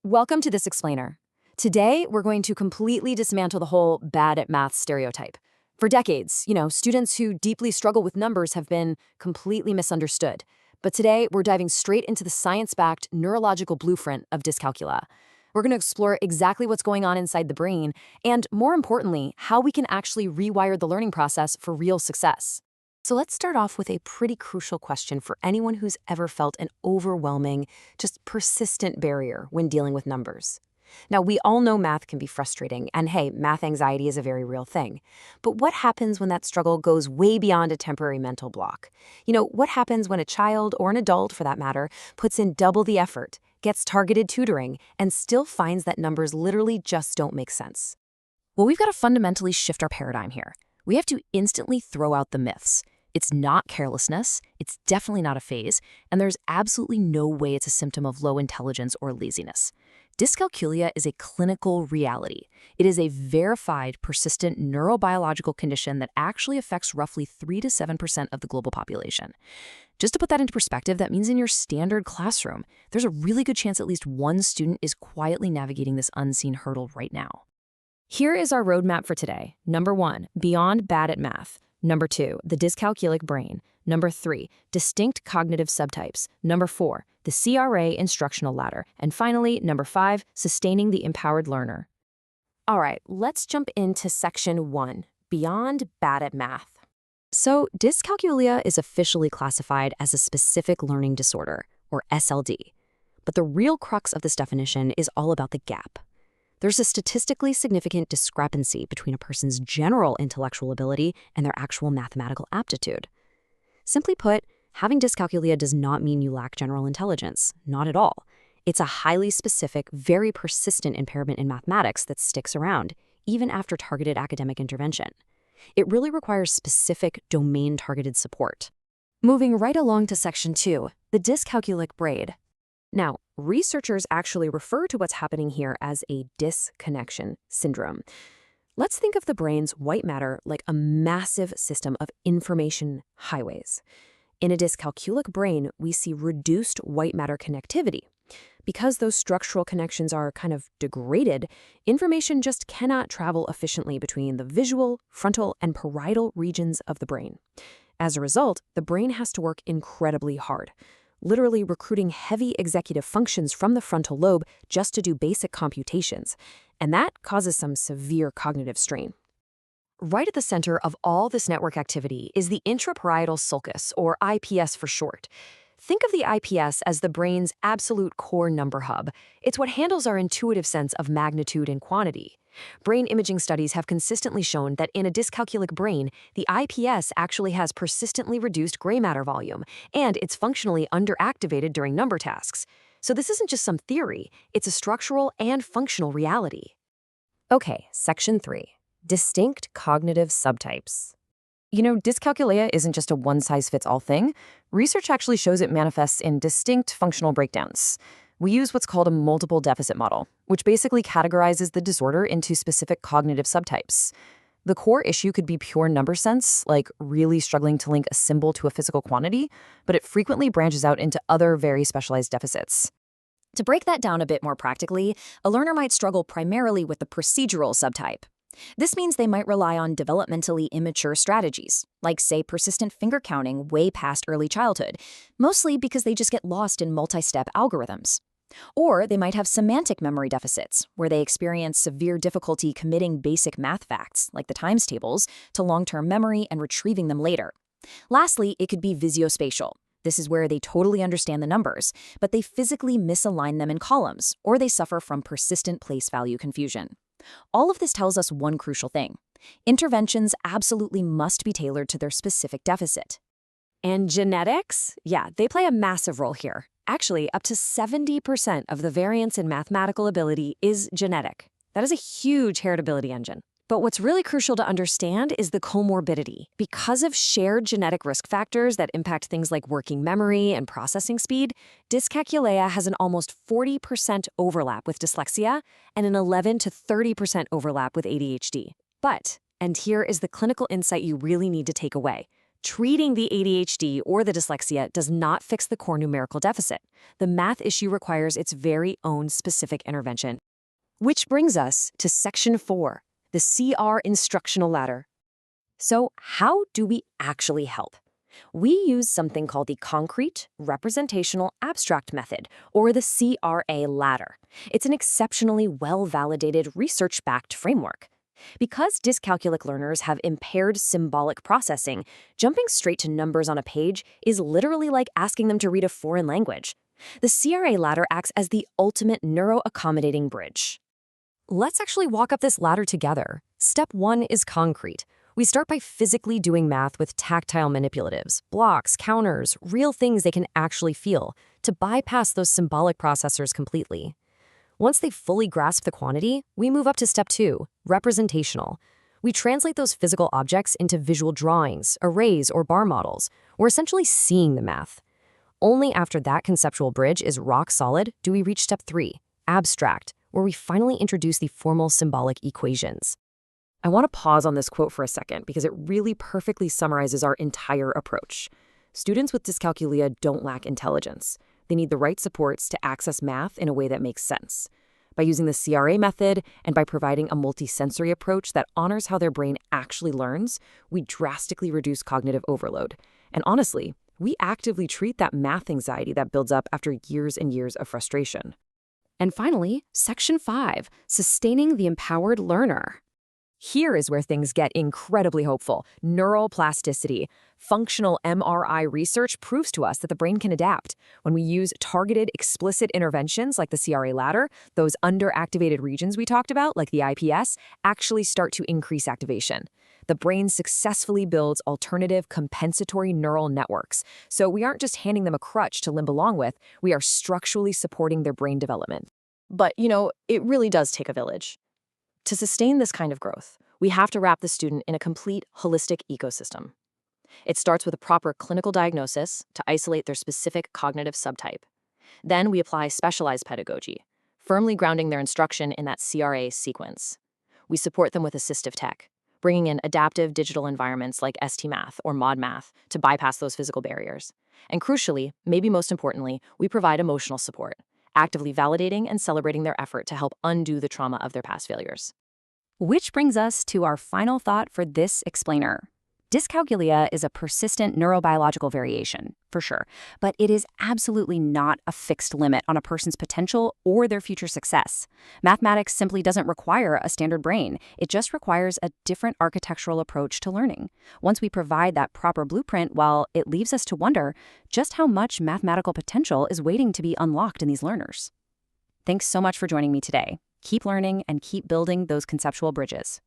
Welcome to This Explainer. Today, we're going to completely dismantle the whole bad at math stereotype. For decades, students who deeply struggle with numbers have been completely misunderstood. But today, we're diving straight into the science-backed neurological blueprint of dyscalculia. We're going to explore exactly what's going on inside the brain, and more importantly, how we can actually rewire the learning process for real success. So let's start off with a pretty crucial question for anyone who's ever felt an overwhelming, just persistent barrier when dealing with numbers. Now, we all know math can be frustrating, and hey, math anxiety is a very real thing. But what happens when that struggle goes way beyond a temporary mental block? What happens when a child, or an adult for that matter, puts in double the effort, gets targeted tutoring, and still finds that numbers literally just don't make sense? Well, we've got to fundamentally shift our paradigm here. We have to instantly throw out the myths. It's not carelessness, it's definitely not a phase, and there's absolutely no way it's a symptom of low intelligence or laziness. Dyscalculia is a clinical reality. It is a verified, persistent neurobiological condition that actually affects roughly 3 to 7% of the global population. Just to put that into perspective, that means in your standard classroom, there's a really good chance at least one student is quietly navigating this unseen hurdle right now. Here is our roadmap for today. Number 1, beyond bad at math. Number 2, the dyscalculic brain. Number 3, distinct cognitive subtypes. Number 4, the CRA instructional ladder. And finally, number 5, sustaining the empowered learner. All right, let's jump into section 1, beyond bad at math. So, dyscalculia is officially classified as a specific learning disorder, or SLD. But the real crux of this definition is all about the gap. There's a statistically significant discrepancy between a person's general intellectual ability and their actual mathematical aptitude. Simply put, having dyscalculia does not mean you lack general intelligence. Not at all. It's a highly specific, very persistent impairment in mathematics that sticks around, even after targeted academic intervention. It really requires specific, domain-targeted support. Moving right along to section 2, the dyscalculic brain. Now, researchers actually refer to what's happening here as a disconnection syndrome. Let's think of the brain's white matter like a massive system of information highways. In a dyscalculic brain, we see reduced white matter connectivity. Because those structural connections are kind of degraded, information just cannot travel efficiently between the visual, frontal, and parietal regions of the brain. As a result, the brain has to work incredibly hard, literally recruiting heavy executive functions from the frontal lobe just to do basic computations, and that causes some severe cognitive strain. Right at the center of all this network activity is the intraparietal sulcus, or IPS for short. Think of the IPS as the brain's absolute core number hub. It's what handles our intuitive sense of magnitude and quantity. Brain imaging studies have consistently shown that in a dyscalculic brain, the IPS actually has persistently reduced gray matter volume, and it's functionally underactivated during number tasks. So this isn't just some theory, it's a structural and functional reality. Okay, section 3, distinct cognitive subtypes. Dyscalculia isn't just a one-size-fits-all thing. Research actually shows it manifests in distinct functional breakdowns. We use what's called a multiple deficit model, which basically categorizes the disorder into specific cognitive subtypes. The core issue could be pure number sense, like really struggling to link a symbol to a physical quantity, but it frequently branches out into other very specialized deficits. To break that down a bit more practically, a learner might struggle primarily with the procedural subtype. This means they might rely on developmentally immature strategies, like, say, persistent finger counting way past early childhood, mostly because they just get lost in multi-step algorithms. Or they might have semantic memory deficits, where they experience severe difficulty committing basic math facts, like the times tables, to long-term memory and retrieving them later. Lastly, it could be visuospatial. This is where they totally understand the numbers, but they physically misalign them in columns, or they suffer from persistent place value confusion. All of this tells us one crucial thing. Interventions absolutely must be tailored to their specific deficit. And genetics? Yeah, they play a massive role here. Actually, up to 70% of the variance in mathematical ability is genetic. That is a huge heritability engine. But what's really crucial to understand is the comorbidity. Because of shared genetic risk factors that impact things like working memory and processing speed, dyscalculia has an almost 40% overlap with dyslexia and an 11 to 30% overlap with ADHD. But, and here is the clinical insight you really need to take away, Treating the ADHD or the dyslexia does not fix the core numerical deficit. The math issue requires its very own specific intervention. Which brings us to Section 4, the CR instructional ladder. So, how do we actually help? We use something called the Concrete Representational Abstract Method, or the CRA ladder. It's an exceptionally well-validated, research-backed framework. Because dyscalculic learners have impaired symbolic processing, jumping straight to numbers on a page is literally like asking them to read a foreign language. The CRA ladder acts as the ultimate neuro-accommodating bridge. Let's actually walk up this ladder together. Step 1 is concrete. We start by physically doing math with tactile manipulatives, blocks, counters, real things they can actually feel, to bypass those symbolic processors completely. Once they fully grasp the quantity, we move up to step 2, representational. We translate those physical objects into visual drawings, arrays, or bar models. We're essentially seeing the math. Only after that conceptual bridge is rock solid do we reach step 3, abstract, where we finally introduce the formal symbolic equations. I want to pause on this quote for a second because it really perfectly summarizes our entire approach. Students with dyscalculia don't lack intelligence. They need the right supports to access math in a way that makes sense. By using the CRA method and by providing a multisensory approach that honors how their brain actually learns, we drastically reduce cognitive overload. And honestly, we actively treat that math anxiety that builds up after years and years of frustration. And finally, Section 5, sustaining the empowered learner. Here is where things get incredibly hopeful. Neuroplasticity. Functional MRI research proves to us that the brain can adapt. When we use targeted, explicit interventions like the CRA ladder, those underactivated regions we talked about, like the IPS, actually start to increase activation. The brain successfully builds alternative compensatory neural networks. So we aren't just handing them a crutch to limp along with, we are structurally supporting their brain development. But, it really does take a village. To sustain this kind of growth, we have to wrap the student in a complete, holistic ecosystem. It starts with a proper clinical diagnosis to isolate their specific cognitive subtype. Then we apply specialized pedagogy, firmly grounding their instruction in that CRA sequence. We support them with assistive tech, bringing in adaptive digital environments like STMath or ModMath to bypass those physical barriers. And crucially, maybe most importantly, we provide emotional support, actively validating and celebrating their effort to help undo the trauma of their past failures. Which brings us to our final thought for this explainer. Dyscalculia is a persistent neurobiological variation, for sure, but it is absolutely not a fixed limit on a person's potential or their future success. Mathematics simply doesn't require a standard brain. It just requires a different architectural approach to learning. Once we provide that proper blueprint, well, it leaves us to wonder just how much mathematical potential is waiting to be unlocked in these learners. Thanks so much for joining me today. Keep learning and keep building those conceptual bridges.